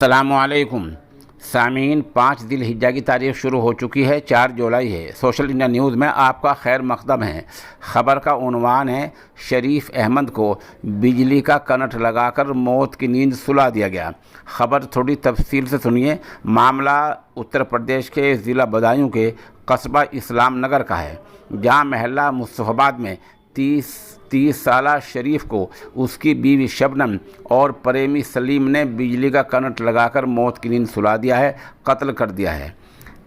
अस्सलामुअलैकुम सामीन, 5 ज़िलहिज्जा की तारीख शुरू हो चुकी है। 4 जुलाई है। सोशल इंडिया न्यूज़ में आपका खैर मकदम है। ख़बर का उन्वान है, शरीफ अहमद को बिजली का करंट लगाकर मौत की नींद सुला दिया गया। ख़बर थोड़ी तफसील से सुनिए। मामला उत्तर प्रदेश के ज़िला बदायूं के कस्बा इस्लाम नगर का है, जहां महल्ला मुस्तफ़ाबाद में 30 साला शरीफ को उसकी बीवी शबनम और प्रेमी सलीम ने बिजली का करंट लगाकर मौत की नींद सुला दिया है, कत्ल कर दिया है।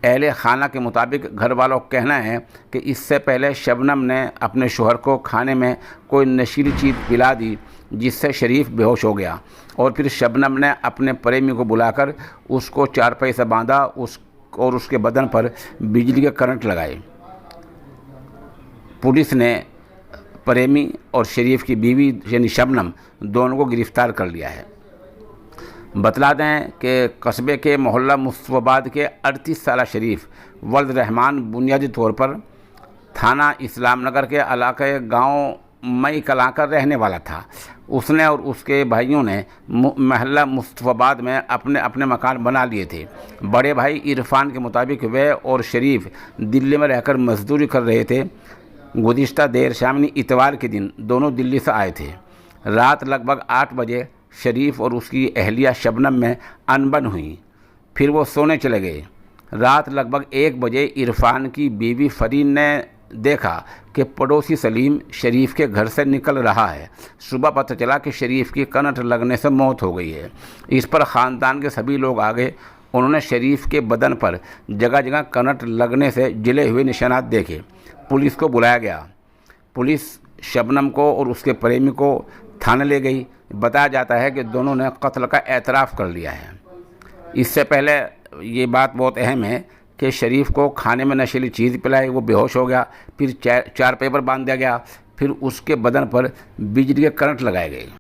अहले खाना के मुताबिक घर वालों का कहना है कि इससे पहले शबनम ने अपने शोहर को खाने में कोई नशीली चीज़ पिला दी, जिससे शरीफ बेहोश हो गया और फिर शबनम ने अपने प्रेमी को बुलाकर उसको चारपाई से बांधा और उसके बदन पर बिजली के करंट लगाए। पुलिस ने प्रेमी और शरीफ की बीवी यानी शबनम दोनों को गिरफ्तार कर लिया है। बतला दें कि कस्बे के मोहल्ला मुस्तफ़ाबाद के 38 साला शरीफ वल्द रहमान बुनियादी तौर पर थाना इस्लाम नगर के इलाके गांव मई कलां का रहने वाला था। उसने और उसके भाइयों ने मोहल्ला मुस्तफ़ाबाद में अपने अपने मकान बना लिए थे। बड़े भाई इरफान के मुताबिक वे और शरीफ दिल्ली में रहकर मजदूरी कर रहे थे। गुज़िश्ता देर शाम इतवार के दिन दोनों दिल्ली से आए थे। रात लगभग 8 बजे शरीफ और उसकी अहलिया शबनम में अनबन हुई, फिर वो सोने चले गए। रात लगभग 1 बजे इरफान की बीवी फरीन ने देखा कि पड़ोसी सलीम शरीफ के घर से निकल रहा है। सुबह पता चला कि शरीफ की करंट लगने से मौत हो गई है। इस पर ख़ानदान के सभी लोग आ गए। उन्होंने शरीफ के बदन पर जगह जगह करंट लगने से जले हुए निशानात देखे। पुलिस को बुलाया गया। पुलिस शबनम को और उसके प्रेमी को थाने ले गई। बताया जाता है कि दोनों ने कत्ल का एतराफ़ कर लिया है। इससे पहले ये बात बहुत अहम है कि शरीफ को खाने में नशीली चीज़ पिलाई, वो बेहोश हो गया, फिर चारपाई पर बांध दिया गया, फिर उसके बदन पर बिजली के करंट लगाए गए।